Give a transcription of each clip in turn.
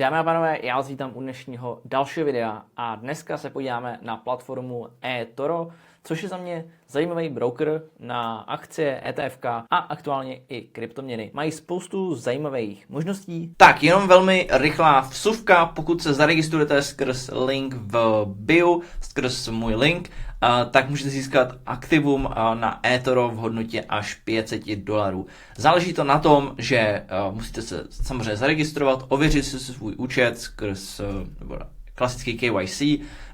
Dámy a pánové, já vás vítám u dnešního dalšího videa a dneska se podíváme na platformu eToro, což je za mě zajímavý broker na akcie, ETF a aktuálně i kryptoměny. Mají spoustu zajímavých možností. Tak, jenom velmi rychlá vsuvka, pokud se zaregistrujete skrz link v bio, skrz můj link, tak můžete získat aktivum na eToro v hodnotě až $500. Záleží to na tom, že musíte se samozřejmě zaregistrovat, ověřit si svůj účet skrz klasický KYC,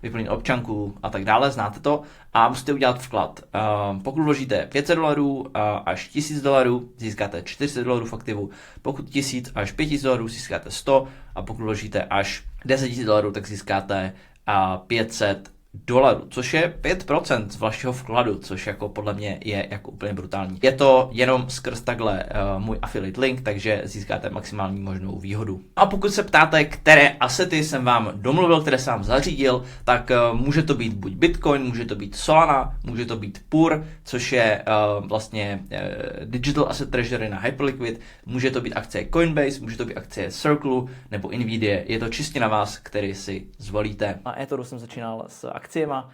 vyplnit občanku a tak dále, znáte to, a musíte udělat vklad. Pokud vložíte $500 až $1000, získáte $400 v aktivu, pokud 1000 až $5000 získáte 100 a pokud vložíte až $10 000, tak získáte $500, což je 5% z vašeho vkladu, což jako podle mě je jako úplně brutální. Je to jenom skrz takhle můj affiliate link, takže získáte maximální možnou výhodu. A pokud se ptáte, které asety jsem vám domluvil, které jsem vám zařídil, tak může to být buď Bitcoin, může to být Solana, může to být PUR, což je vlastně Digital Asset Treasury na Hyperliquid, může to být akcie Coinbase, může to být akcie Circle nebo Nvidia. Je to čistě na vás, který si zvolíte. Na eToru jsem začínal s akciema,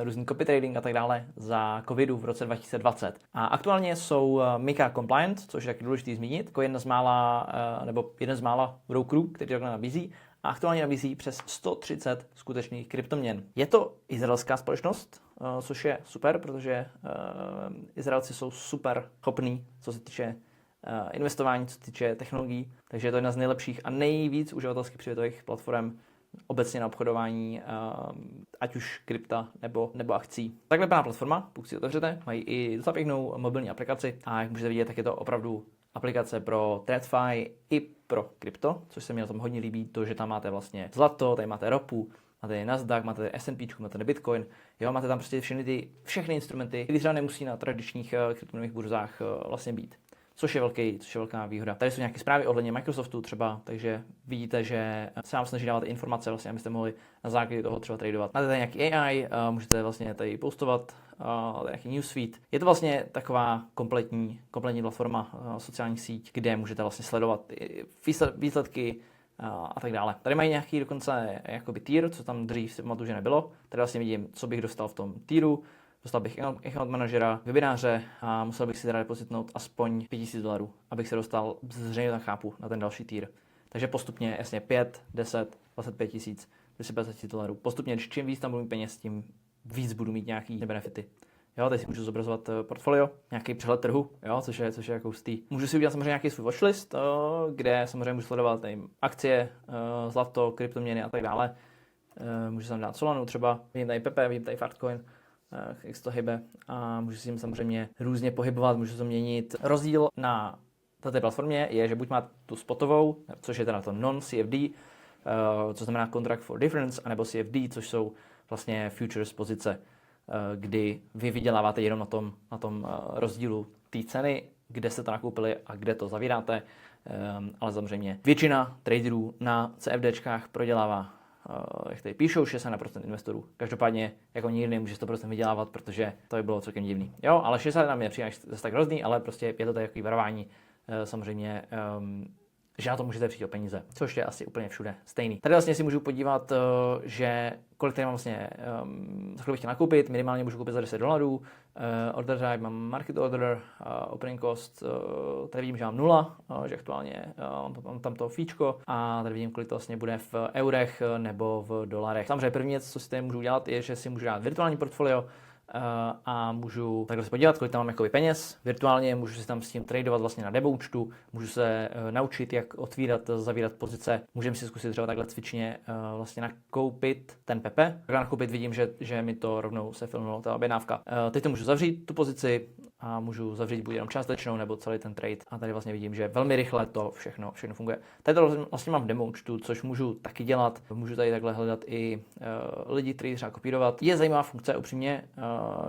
různý copy trading a tak dále za covidu v roce 2020. A aktuálně jsou MiCA compliant, což je taky důležité zmínit, jako jeden z mála brokerů, který takhle nabízí. A aktuálně nabízí přes 130 skutečných kryptoměn. Je to izraelská společnost, což je super, protože Izraelci jsou super schopní, co se týče investování, co se týče technologií. Takže je to jedna z nejlepších a nejvíc uživatelsky přivětových platform obecně na obchodování, ať už krypta nebo akcí. Takhle plná platforma, pokud si otevřete, mají i docela pěknou mobilní aplikaci a jak můžete vidět, tak je to opravdu aplikace pro TradFi i pro krypto, což se mi na tom hodně líbí, to, že tam máte vlastně zlato, tady máte ropu, máte Nasdaq, máte S&P, máte Bitcoin, jo, máte tam prostě všechny instrumenty, které třeba nemusí na tradičních kryptoměnových burzách vlastně být. Což je velká výhoda. Tady jsou nějaké zprávy ohledně Microsoftu třeba, takže vidíte, že se vám snaží dávat informace, vlastně, abyste mohli na základě toho třeba tradovat. Máte tady nějaký AI, můžete vlastně tady postovat, tady nějaký newsfeed. Je to vlastně taková kompletní platforma, sociální síť, kde můžete vlastně sledovat výsledky a tak dále. Tady mají nějaký dokonce jakoby tier, co tam dřív si pamatuju, že nebylo. Tady vlastně vidím, co bych dostal v tom tieru. Dostal bych account manažera, webináře a musel bych si teda depositnout aspoň $5000, abych se dostal, zřejmě tak chápu, na ten další tier. Takže postupně, jasně 5, 10, 25 tisíc, $250. Postupně, čím víc tam budu mít peněz, tím víc budu mít nějaký benefity. Jo, tady si můžu zobrazovat portfolio, nějaký přehled trhu, jo, což je jako hustý. Můžu si udělat samozřejmě nějaký svůj watchlist, kde samozřejmě můžu sledovat akcie, zlato, kryptoměny a tak dále. Můžu tam dát Solanu třeba, vidím tady Pepe, vidím tady Fartcoin, jak se to hybe a můžu si jim samozřejmě různě pohybovat, můžu to měnit. Rozdíl na této platformě je, že buď má tu spotovou, což je teda to non-CFD, co znamená Contract for Difference, anebo CFD, což jsou vlastně futures pozice, kdy vy vyděláváte jenom na tom rozdílu té ceny, kde jste to nakoupili a kde to zavíráte, ale samozřejmě většina traderů na CFDčkách prodělává, jak tady píšou, 60% investorů. Každopádně jako nikdy nemůže 100% vydělávat, protože to by bylo celkem divný. Jo, ale 60 nám je přijde zase tak hrozný, ale prostě je to tady takový varování. Samozřejmě, že na to můžete přijít o peníze, což je asi úplně všude stejný. Tady vlastně si můžu podívat, že kolik tady mám vlastně, za chvíli bych chtěl nakoupit, minimálně můžu koupit za $10, order type mám market order, opening cost, tady vidím, že mám 0, že aktuálně mám tam to fíčko a tady vidím, kolik to vlastně bude v eurech nebo v dolarech. Samozřejmě první věc, co si tady můžu udělat, je, že si můžu dát virtuální portfolio, a můžu takhle se podívat, kolik tam mám jakoby peněz. Virtuálně můžu si tam s tím tradovat vlastně na demo účtu, můžu se naučit, jak otvírat, zavírat pozice. Můžeme si zkusit třeba takhle cvičně vlastně nakoupit ten Pepe. Tak nakoupit vidím, že mi to rovnou se filmovalo ta objednávka. Teď to můžu zavřít, tu pozici, a můžu zavřít buď jenom částečnou nebo celý ten trade. A tady vlastně vidím, že velmi rychle to všechno funguje. Tady to vlastně mám v demo účtu, což můžu taky dělat. Můžu tady takhle hledat i lidi, kteří třeba kopírovat. Je zajímavá funkce, upřímně.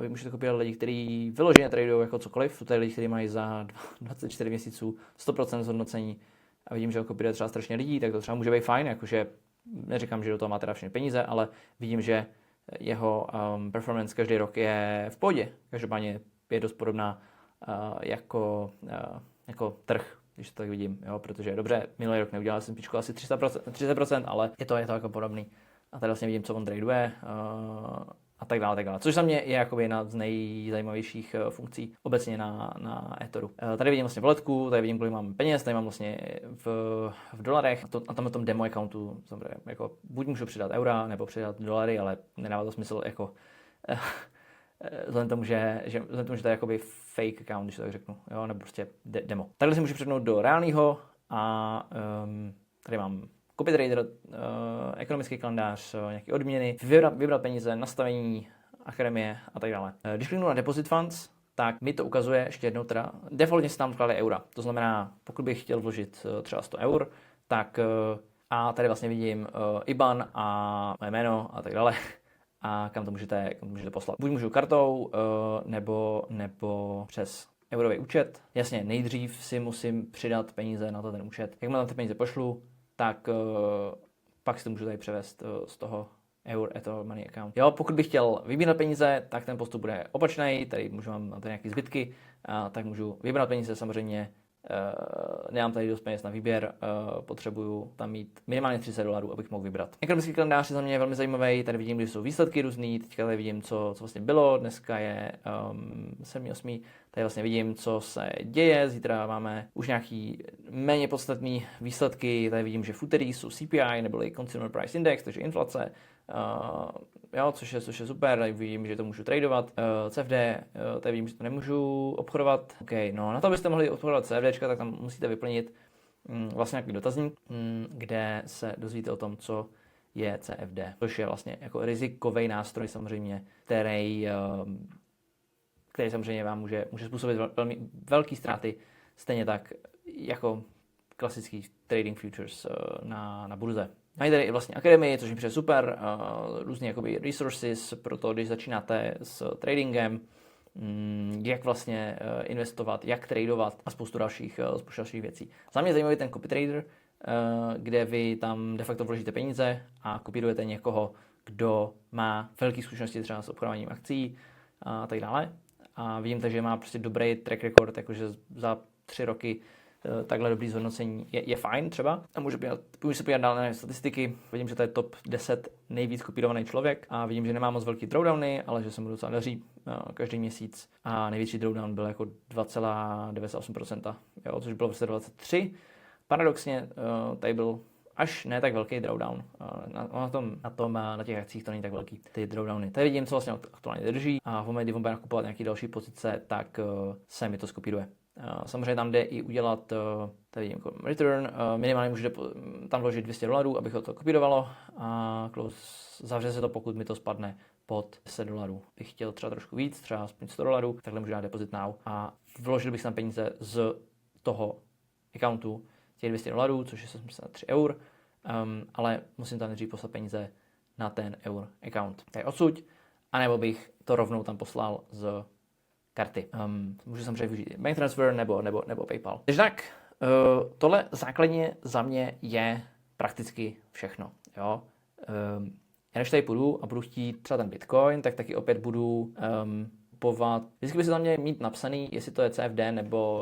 Vy můžete kopírovat lidi, kteří vyloženě tradují jako cokoliv. Jsou tady lidi, kteří mají za 24 měsíců 100% zhodnocení. A vidím, že on kopíruje třeba strašně lidí, tak to třeba může být fajn, jakože neříkám, že do toho má teda všechny peníze, ale vidím, že jeho performance každý rok je v pohodě. Každopádně je dost podobná jako trh. když to tak vidím, jo, protože dobře, minulý rok neudělal jsem píčku asi 30%, ale je to jako podobný. A tady vlastně vidím, co on traduje a tak dále, tak dále. Což za mě je jakoby jedna z nejzajímavějších funkcí obecně na eToru. Tady vidím vlastně voletku, tady vidím, kolik mám peněz, tady mám vlastně v dolarech a tam na tom demo accountu jako buď můžu přidat eura nebo přidat dolary, ale nedává to smysl jako vzhledem tomu, že to je jakoby fake account, když to tak řeknu, jo, nebo prostě demo. Takhle si můžu přepnout do reálného a tady mám CopyTrader, ekonomický kalendář, nějaké odměny, vybrat peníze, nastavení akademie a tak dále. Když kliknu na Deposit Funds, tak mi to ukazuje ještě jednou teda, defaultně se tam vkládá eura. To znamená, pokud bych chtěl vložit třeba 100 eur, tak a tady vlastně vidím IBAN a moje jméno a tak dále. A kam to můžete poslat. Buď můžu kartou, nebo přes eurový účet. Jasně, nejdřív si musím přidat peníze na ten účet. Jak mám tam ty peníze pošlu, tak pak si to můžu tady převést z toho eToro Money account. Jo, pokud bych chtěl vybírat peníze, tak ten postup bude opačný. Tady mám tady nějaké zbytky, tak můžu vybrat peníze samozřejmě. Nemám tady dost peněz na výběr, potřebuju tam mít minimálně $30, abych mohl vybrat. Ekonomický kalendář je za mě velmi zajímavý, tady vidím, že jsou výsledky různý, teďka tady vidím, co vlastně bylo, dneska je 7.8., tady vlastně vidím, co se děje, zítra máme už nějaký méně podstatný výsledky, tady vidím, že v úterý jsou CPI, neboli Consumer Price Index, takže inflace, jo, což je super, tady vidím, že to můžu tradovat, CFD, tady vidím, že to nemůžu obchodovat. OK, no na to, abyste mohli obchodovat CFDčka, tak tam musíte vyplnit vlastně nějaký dotazník, kde se dozvíte o tom, co je CFD, což je vlastně jako rizikový nástroj samozřejmě, který samozřejmě vám může způsobit velmi velké ztráty, stejně tak jako klasický trading futures na burze. Mají tady i vlastně akademii, což mi přijde super, různé jakoby resources pro to, když začínáte s tradingem, jak vlastně investovat, jak tradovat a spoustu dalších věcí. Za mě zajímavý ten CopyTrader, kde vy tam de facto vložíte peníze a kopírujete někoho, kdo má velké zkušenosti třeba s obchodováním akcí a tak dále. A vidím, že má prostě dobrý track record, jakože za 3 roky takhle dobrý zhodnocení je fajn třeba. A můžu se podívat dál na statistiky. Vidím, že to je top 10 nejvíc kopírovaný člověk a vidím, že nemá moc velký drawdowny, ale že se mu docela daří každý měsíc. A největší drawdown byl jako 2,98%, jo, což bylo v roce 23. Paradoxně tady byl až ne tak velký drawdown. Na těch akcích to není tak velký, ty drawdowny. Tady vidím, co vlastně aktuálně drží a v momentě, kdy on bude nakupovat nějaké další pozice, tak se mi to skopíruje. Samozřejmě tam jde i udělat tady vidím jako return, minimálně můžete tam vložit $200, abych ho to kopírovalo a zavře se to, pokud mi to spadne pod $10. Bych chtěl třeba trošku víc, třeba aspoň $100, takhle můžu dát deposit now a vložil bych tam peníze z toho accountu těch $200, což je 73 eur, ale musím tam nejdřív poslat peníze na ten eur account. Tak odsuď, anebo bych to rovnou tam poslal z karty. Můžu samozřejmě využít bank transfer nebo PayPal. Takže tak, tohle základně za mě je prakticky všechno. Jo? Já než tady půjdu a budu chtít třeba ten Bitcoin, tak taky opět budu kupovat. Vždycky by se tam měl mít napsaný, jestli to je CFD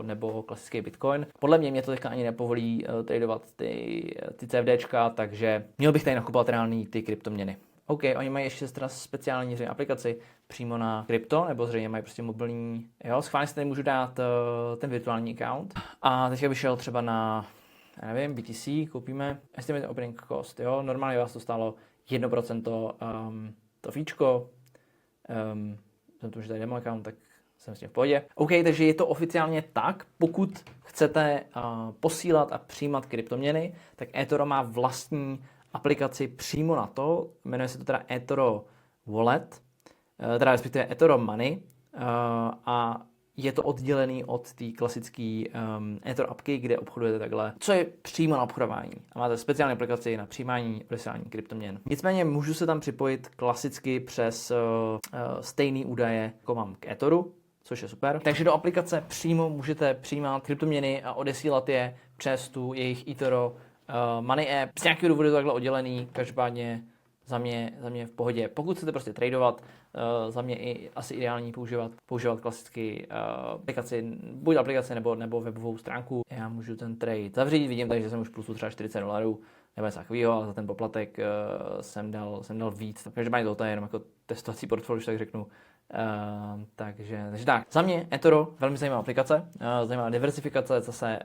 nebo klasický Bitcoin. Podle mě to teďka ani nepovolí tradovat ty CFDčka, takže měl bych tady nakupovat reální ty kryptoměny. OK, oni mají ještě teda speciální aplikaci přímo na krypto, nebo zřejmě mají prostě mobilní, jo, schválně si tady můžu dát ten virtuální account. A teďka bych šel třeba na, já nevím, BTC, koupíme Estimated Opening Cost, jo, normálně vás to stálo 1% to fíčko, jsem to, že tady demo account, tak jsem s tím v pohodě. OK, takže je to oficiálně tak, pokud chcete posílat a přijímat kryptoměny, tak eToro má vlastní aplikaci přímo na to, jmenuje se to teda eToro Wallet, teda respektive eToro Money a je to oddělený od té klasické eToro appky, kde obchodujete takhle, co je přímo na obchodování. A máte speciální aplikaci na přijímání odesílání kryptoměn. Nicméně můžu se tam připojit klasicky přes stejné údaje, jako mám k eToru, což je super. Takže do aplikace přímo můžete přijímat kryptoměny a odesílat je přes tu jejich eToro Money app. Z nějakého důvodu je to takhle oddělený, každopádně za mě v pohodě. Pokud chcete prostě tradovat, za mě i asi ideální používat klasicky buď aplikaci nebo webovou stránku. Já můžu ten trade zavřít, vidím tady, že jsem už plusu třeba $40, nebo něco takového, a za ten poplatek jsem dal víc. Každopádně to je jenom jako testovací portfolio, tak řeknu. Takže tak. Za mě eToro velmi zajímavá aplikace, zajímavá diversifikace zase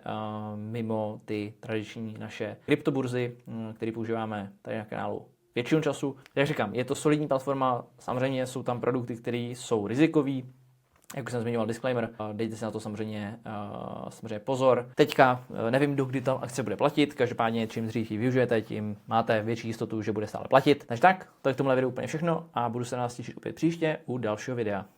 mimo ty tradiční naše kryptoburzy, které používáme tady na kanálu většinu času. Jak říkám, je to solidní platforma, samozřejmě jsou tam produkty, které jsou rizikový, jak jsem zmiňoval disclaimer, dejte si na to samozřejmě pozor. Teďka nevím, dokdy ta akce bude platit, každopádně čím dřív ji využijete, tím máte větší jistotu, že bude stále platit. Takže tak, to je k tomuhle videu úplně všechno a budu se na vás těšit opět příště u dalšího videa.